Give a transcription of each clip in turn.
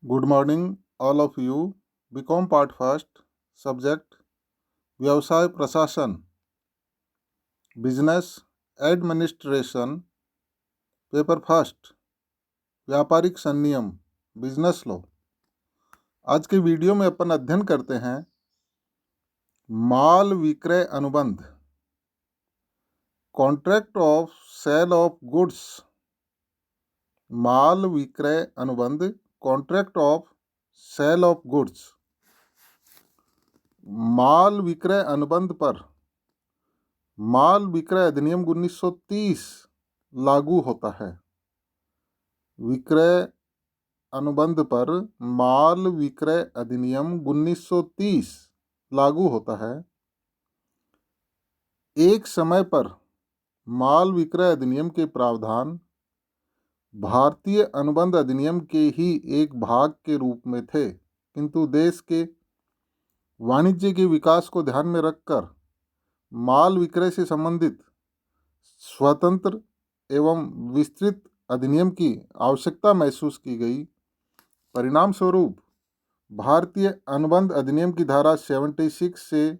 Good morning, all of you. BCom Part First, Subject व्यवसाय प्रशासन, business administration, paper first, व्यापारिक संनियम, business law. आज के वीडियो में अपन अध्ययन करते हैं माल विक्रय अनुबंध, contract of sale of goods. माल विक्रय अनुबंध, contract of sale of goods. माल विक्रय अनुबंध पर माल विक्रय अधिनियम 1930 लागू होता है। विक्रय अनुबंध पर माल विक्रय अधिनियम 1930 लागू होता है। एक समय पर माल विक्रय अधिनियम के प्रावधान भारतीय अनुबंध अधिनियम के ही एक भाग के रूप में थे, किंतु देश के वाणिज्य के विकास को ध्यान में रखकर माल विक्रय से संबंधित स्वतंत्र एवं विस्तृत अधिनियम की आवश्यकता महसूस की गई। परिणाम स्वरूप भारतीय अनुबंध अधिनियम की धारा 76 से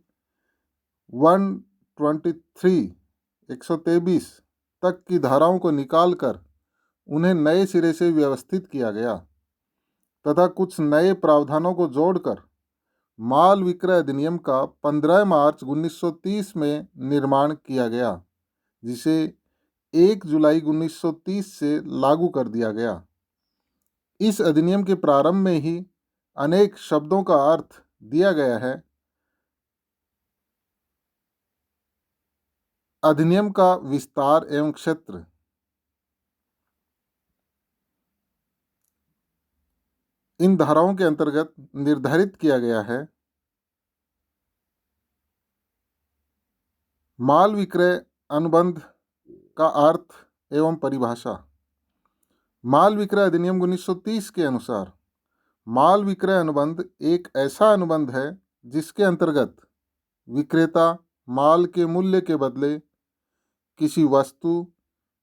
123 तक की धाराओं को निकालकर उन्हें नए सिरे से व्यवस्थित किया गया तथा कुछ नए प्रावधानों को जोड़कर माल विक्रय अधिनियम का 15 मार्च 1930 में निर्माण किया गया, जिसे 1 जुलाई 1930 से लागू कर दिया गया। इस अधिनियम के प्रारंभ में ही अनेक शब्दों का अर्थ दिया गया है। अधिनियम का विस्तार एवं क्षेत्र। इन धाराओं के अंतर्गत निर्धारित किया गया है। माल विक्रय अनुबंध का अर्थ एवं परिभाषा। माल विक्रय अधिनियम 1930 के अनुसार माल विक्रय अनुबंध एक ऐसा अनुबंध है जिसके अंतर्गत विक्रेता माल के मूल्य के बदले किसी वस्तु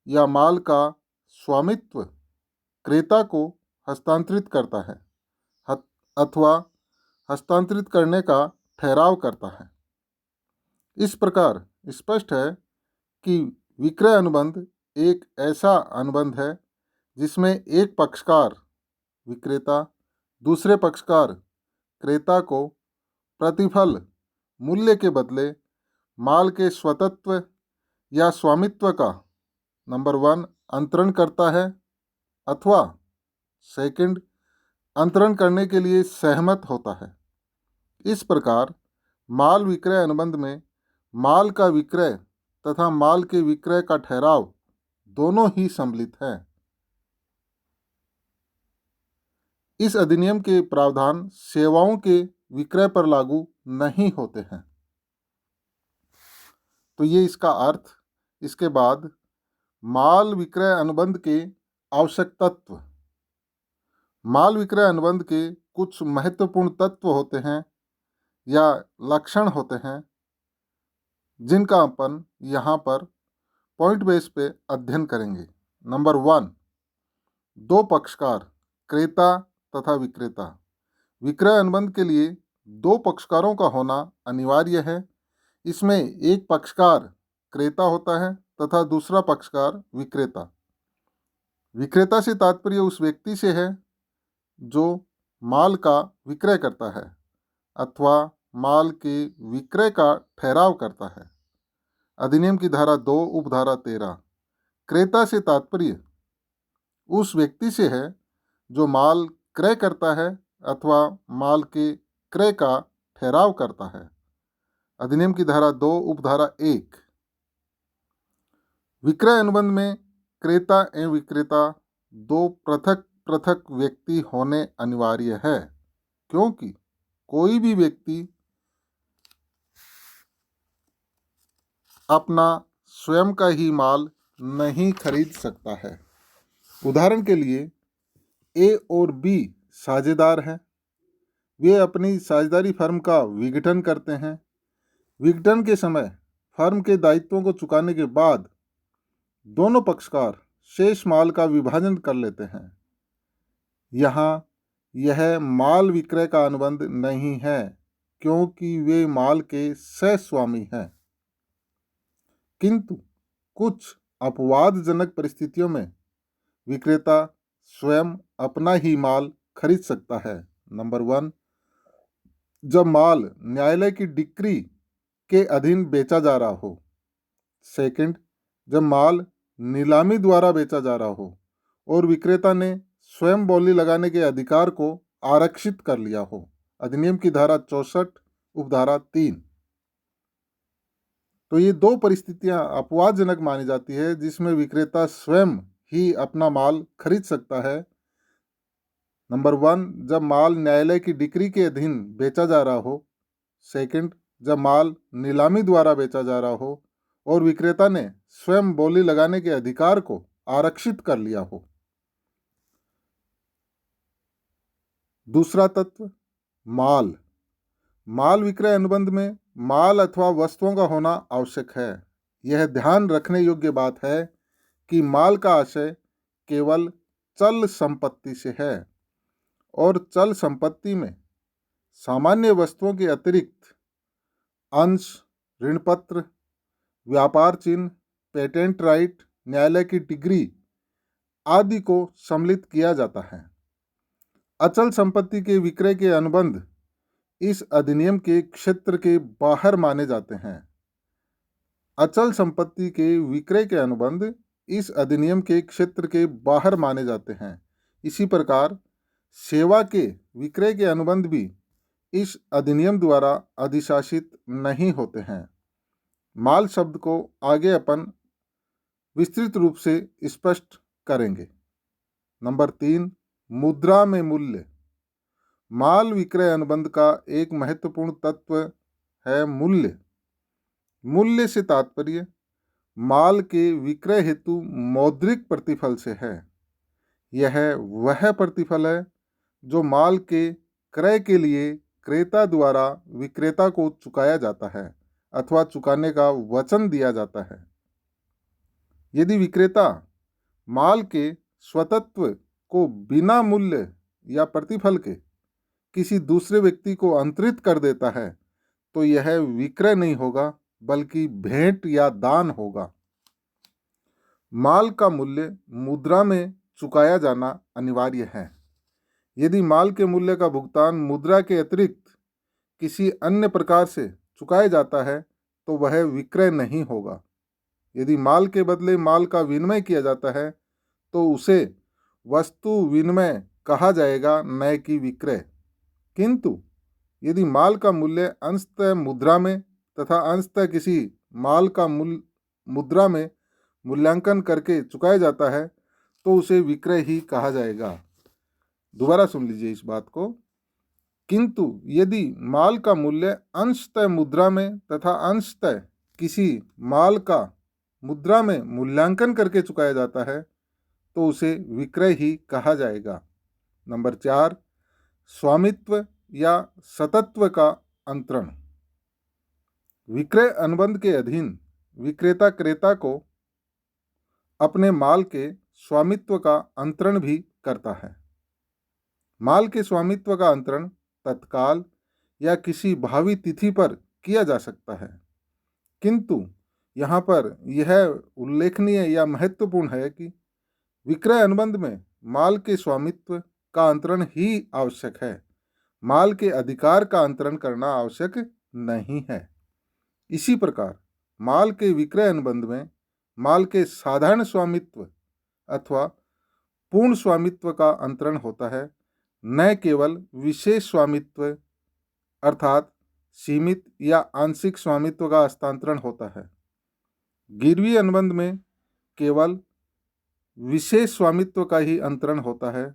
या माल का स्वामित्व क्रेता को हस्तांतरित करता है अथवा हस्तांतरित करने का ठहराव करता है। इस प्रकार स्पष्ट है कि विक्रय अनुबंध एक ऐसा अनुबंध है जिसमें एक पक्षकार विक्रेता दूसरे पक्षकार क्रेता को प्रतिफल मूल्य के बदले माल के स्वतत्व या स्वामित्व का नंबर 1 अंतरण करता है अथवा सेकंड अंतरण करने के लिए सहमत होता है। इस प्रकार माल विक्रय अनुबंध में माल का विक्रय तथा माल के विक्रय का ठहराव दोनों ही सम्मिलित हैं। इस अधिनियम के प्रावधान सेवाओं के विक्रय पर लागू नहीं होते हैं। तो ये इसका अर्थ। इसके बाद माल विक्रय अनुबंध के आवश्यक तत्व। माल विक्रय अनुबंध के कुछ महत्वपूर्ण तत्व होते हैं या लक्षण होते हैं जिनका अपन यहाँ पर पॉइंट बेस पे अध्ययन करेंगे। नंबर 1, दो पक्षकार क्रेता तथा विक्रेता। विक्रय अनुबंध के लिए दो पक्षकारों का होना अनिवार्य है। इसमें एक पक्षकार क्रेता होता है तथा दूसरा पक्षकार विक्रेता। विक्रेता से तात्पर्य उस व्यक्ति से है जो माल का विक्रय करता है अथवा माल के विक्रय का ठहराव करता है। अधिनियम की धारा 2 उपधारा 13। क्रेता से तात्पर्य उस व्यक्ति से है जो माल क्रय करता है अथवा माल के क्रय का ठहराव करता है। अधिनियम की धारा 2 उपधारा 1। विक्रय अनुबंध में क्रेता एवं विक्रेता दो पृथक पृथक व्यक्ति होने अनिवार्य है, क्योंकि कोई भी व्यक्ति अपना स्वयं का ही माल नहीं खरीद सकता है। उदाहरण के लिए ए और बी साझेदार हैं। वे अपनी साझेदारी फर्म का विघटन करते हैं। विघटन के समय फर्म के दायित्वों को चुकाने के बाद दोनों पक्षकार शेष माल का विभाजन कर लेते हैं। यहाँ यह माल विक्रय का अनुबंध नहीं है, क्योंकि वे माल के सहस्वामी हैं। किंतु कुछ अपवादजनक परिस्थितियों में विक्रेता स्वयं अपना ही माल खरीद सकता है। नंबर 1, जब माल न्यायालय की डिक्री के अधीन बेचा जा रहा हो। सेकंड, जब माल नीलामी द्वारा बेचा जा रहा हो और विक्रेता ने स्वयं बोली लगाने के अधिकार को आरक्षित कर लिया हो। अधिनियम की धारा 64 उपधारा 3। तो ये दो परिस्थितियां अपवादजनक मानी जाती है जिसमें विक्रेता स्वयं ही अपना माल खरीद सकता है। नंबर 1, जब माल न्यायालय की डिक्री के अधीन बेचा जा रहा हो। सेकंड, जब माल नीलामी द्वारा बेचा जा रहा हो और विक्रेता ने स्वयं बोली लगाने के अधिकार को आरक्षित कर लिया हो। दूसरा तत्व, माल। माल विक्रय अनुबंध में माल अथवा वस्तुओं का होना आवश्यक है। यह ध्यान रखने योग्य बात है कि माल का आशय केवल चल संपत्ति से है और चल संपत्ति में सामान्य वस्तुओं के अतिरिक्त अंश, ऋणपत्र, व्यापार चिन्ह, पेटेंट राइट, न्यायालय की डिग्री आदि को सम्मिलित किया जाता है। अचल संपत्ति के विक्रय के अनुबंध इस अधिनियम के क्षेत्र के बाहर माने जाते हैं। अचल संपत्ति के विक्रय के अनुबंध इस अधिनियम के क्षेत्र के बाहर माने जाते हैं। इसी प्रकार सेवा के विक्रय के अनुबंध भी इस अधिनियम द्वारा अधिशासित नहीं होते हैं। माल शब्द को आगे अपन विस्तृत रूप से स्पष्ट करेंगे। नंबर 3, मुद्रा में मूल्य। माल विक्रय अनुबंध का एक महत्वपूर्ण तत्व है मूल्य। मूल्य से तात्पर्य माल के विक्रय हेतु मौद्रिक प्रतिफल से है। यह वह प्रतिफल है जो माल के क्रय के लिए क्रेता द्वारा विक्रेता को चुकाया जाता है अथवा चुकाने का वचन दिया जाता है। यदि विक्रेता माल के स्वतत्व को बिना मूल्य या प्रतिफल के किसी दूसरे व्यक्ति को अंतरित कर देता है तो यह विक्रय नहीं होगा बल्कि भेंट या दान होगा। माल का मूल्य मुद्रा में चुकाया जाना अनिवार्य है। यदि माल के मूल्य का भुगतान मुद्रा के अतिरिक्त किसी अन्य प्रकार से चुकाया जाता है तो वह विक्रय नहीं होगा। यदि माल के बदले माल का विनिमय किया जाता है तो उसे वस्तु विनिमय कहा जाएगा, न कि विक्रय। किंतु यदि माल का मूल्य अंशतः मुद्रा में तथा अंशतः किसी माल का मुद्रा में मूल्यांकन करके चुकाया जाता है तो उसे विक्रय ही कहा जाएगा। दोबारा सुन लीजिए इस बात को। किंतु यदि माल का मूल्य अंशतः मुद्रा में तथा अंशतः किसी माल का मुद्रा में मूल्यांकन करके चुकाया जाता है तो उसे विक्रय ही कहा जाएगा। नंबर 4, स्वामित्व या सतत्व का अंतरण। विक्रय अनुबंध के अधीन विक्रेता क्रेता को अपने माल के स्वामित्व का अंतरण भी करता है। माल के स्वामित्व का अंतरण तत्काल या किसी भावी तिथि पर किया जा सकता है। किंतु यहाँ पर यह उल्लेखनीय या महत्वपूर्ण है कि विक्रय अनुबंध में माल के स्वामित्व का अंतरण ही आवश्यक है, माल के अधिकार का अंतरण करना आवश्यक नहीं है। इसी प्रकार माल के विक्रय अनुबंध में माल के साधारण स्वामित्व अथवा पूर्ण स्वामित्व का अंतरण होता है, न केवल विशेष स्वामित्व अर्थात सीमित या आंशिक स्वामित्व का हस्तांतरण होता है। गिरवी अनुबंध में केवल विशेष स्वामित्व का ही अंतरण होता है।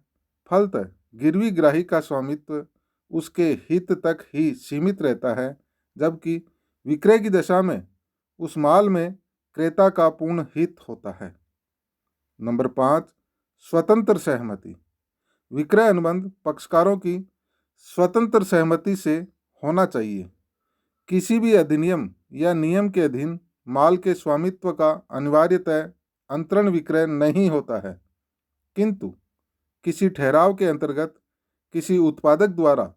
फलतः गिरवी ग्राही का स्वामित्व उसके हित तक ही सीमित रहता है, जबकि विक्रय की दशा में उस माल में क्रेता का पूर्ण हित होता है। नंबर 5, स्वतंत्र सहमति। विक्रय अनुबंध पक्षकारों की स्वतंत्र सहमति से होना चाहिए। किसी भी अधिनियम या नियम के अधीन माल के स्वामित्व का अनिवार्यतः अंतरण विक्रय नहीं होता है, किंतु किसी ठहराव के अंतर्गत किसी उत्पादक द्वारा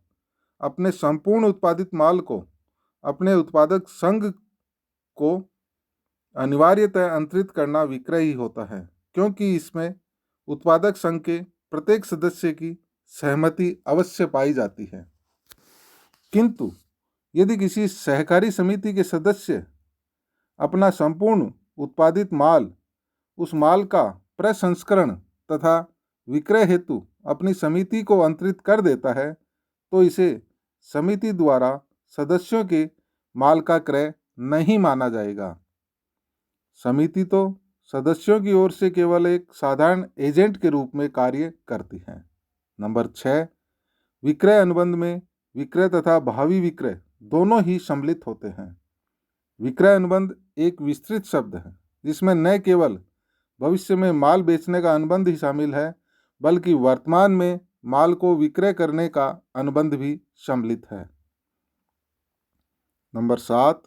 अपने संपूर्ण उत्पादित माल को अपने उत्पादक संघ को अनिवार्यतः अंतरित करना विक्रय ही होता है, क्योंकि इसमें उत्पादक संघ के प्रत्येक सदस्य की सहमति अवश्य पाई जाती है। किंतु यदि किसी सहकारी समिति के सदस्य अपना संपूर्ण उत्पादित माल उस माल का प्रसंस्करण तथा विक्रय हेतु अपनी समिति को अंतरित कर देता है, तो इसे समिति द्वारा सदस्यों के माल का क्रय नहीं माना जाएगा। समिति तो सदस्यों की ओर से केवल एक साधारण एजेंट के रूप में कार्य करती है। नंबर 6, विक्रय अनुबंध में विक्रय तथा भावी विक्रय दोनों ही सम्मिलित होते हैं। विक्रय अनुबंध एक विस्तृत शब्द है जिसमें न केवल भविष्य में माल बेचने का अनुबंध ही शामिल है, बल्कि वर्तमान में माल को विक्रय करने का अनुबंध भी सम्मिलित है। नंबर 7,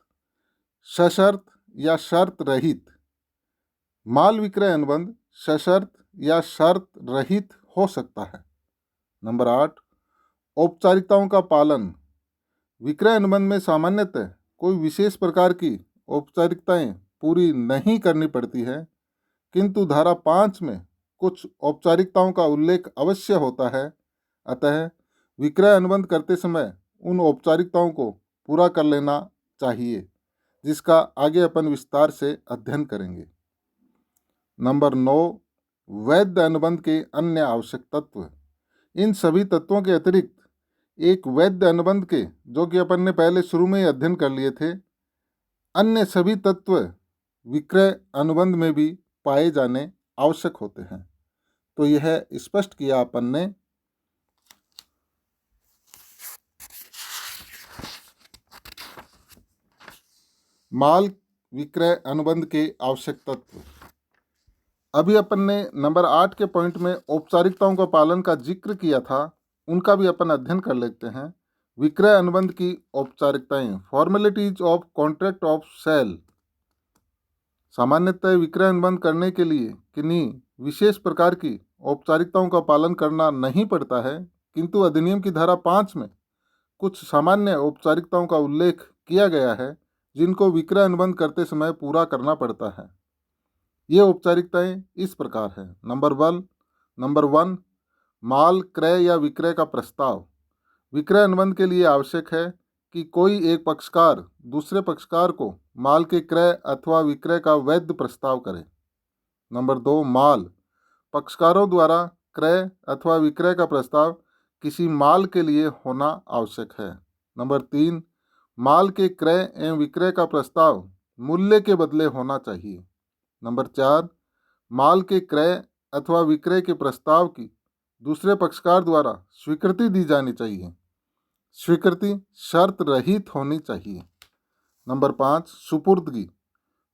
सशर्त या शर्त रहित। माल विक्रय अनुबंध सशर्त या शर्त रहित हो सकता है। नंबर 8, औपचारिकताओं का पालन। विक्रय अनुबंध में सामान्यतः कोई विशेष प्रकार की औपचारिकताएं पूरी नहीं करनी पड़ती है, किंतु धारा 5 में कुछ औपचारिकताओं का उल्लेख अवश्य होता है। अतः विक्रय अनुबंध करते समय उन औपचारिकताओं को पूरा कर लेना चाहिए, जिसका आगे अपन विस्तार से अध्ययन करेंगे। नंबर 9, वैध अनुबंध के अन्य आवश्यक तत्व। इन सभी तत्वों के अतिरिक्त एक वैध अनुबंध के, जो कि अपन ने पहले शुरू में ही अध्ययन कर लिए थे, अन्य सभी तत्व विक्रय अनुबंध में भी पाए जाने आवश्यक होते हैं। तो यह स्पष्ट किया अपन ने। माल विक्रय अनुबंध के आवश्यक तत्व। अभी अपन ने नंबर 8 के पॉइंट में औपचारिकताओं का पालन का जिक्र किया था, उनका भी अपन अध्ययन कर लेते हैं। विक्रय अनुबंध की औपचारिकताएं, formalities of contract of sale. सामान्यतः विक्रय अनुबंध करने के लिए किन्हीं विशेष प्रकार की औपचारिकताओं का पालन करना नहीं पड़ता है, किंतु अधिनियम की धारा 5 में कुछ सामान्य औपचारिकताओं का उल्लेख किया गया है, जिनको विक्रय अनुबंध करते समय पूरा करना पड़ता है। ये औपचारिकताएं इस प्रकार है। नंबर 1, माल क्रय या विक्रय का प्रस्ताव। विक्रय अनुबंध के लिए आवश्यक है कि कोई एक पक्षकार दूसरे पक्षकार को माल के क्रय अथवा विक्रय का वैध प्रस्ताव करे। नंबर 2, माल पक्षकारों द्वारा क्रय अथवा विक्रय का प्रस्ताव किसी माल के लिए होना आवश्यक है। नंबर 3, माल के क्रय एवं विक्रय का प्रस्ताव मूल्य के बदले होना चाहिए। नंबर 4, माल के क्रय अथवा विक्रय के प्रस्ताव की दूसरे पक्षकार द्वारा स्वीकृति दी जानी चाहिए। स्वीकृति शर्त रहित होनी चाहिए। नंबर 5, सुपुर्दगी।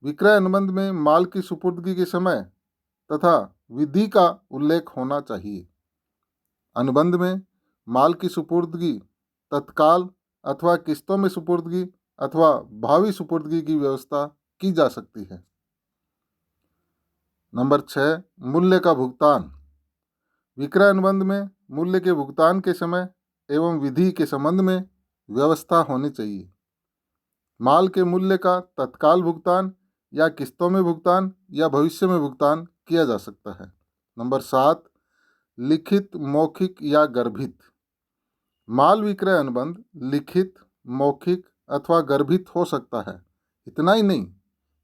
विक्रय अनुबंध में माल की सुपुर्दगी के समय तथा विधि का उल्लेख होना चाहिए। अनुबंध में माल की सुपुर्दगी तत्काल अथवा किस्तों में सुपुर्दगी अथवा भावी सुपुर्दगी की व्यवस्था की जा सकती है। नंबर 6, मूल्य का भुगतान। विक्रय अनुबंध में मूल्य के भुगतान के समय एवं विधि के संबंध में व्यवस्था होनी चाहिए। माल के मूल्य का तत्काल भुगतान या किस्तों में भुगतान या भविष्य में भुगतान किया जा सकता है। नंबर 7, लिखित, मौखिक या गर्भित। माल विक्रय अनुबंध लिखित, मौखिक अथवा गर्भित हो सकता है। इतना ही नहीं,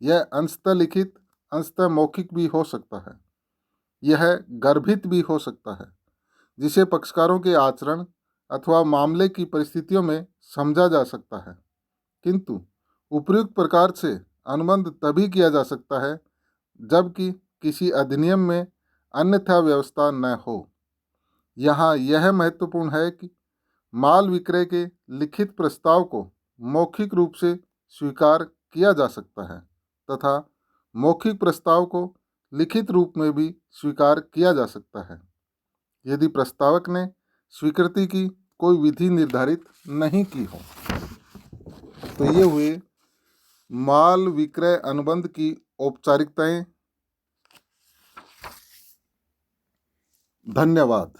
यह अंशतः लिखित, अंशतः मौखिक भी हो सकता है। यह गर्भित भी हो सकता है, जिसे पक्षकारों के आचरण अथवा मामले की परिस्थितियों में समझा जा सकता है। किंतु उपर्युक्त प्रकार से अनुबंध तभी किया जा सकता है जबकि किसी अधिनियम में अन्यथा व्यवस्था न हो। यहाँ यह महत्वपूर्ण है कि माल विक्रय के लिखित प्रस्ताव को मौखिक रूप से स्वीकार किया जा सकता है तथा मौखिक प्रस्ताव को लिखित रूप में भी स्वीकार किया जा सकता है, यदि प्रस्तावक ने स्वीकृति की कोई विधि निर्धारित नहीं की हो। तो ये हुए माल विक्रय अनुबंध की औपचारिकताएं। धन्यवाद।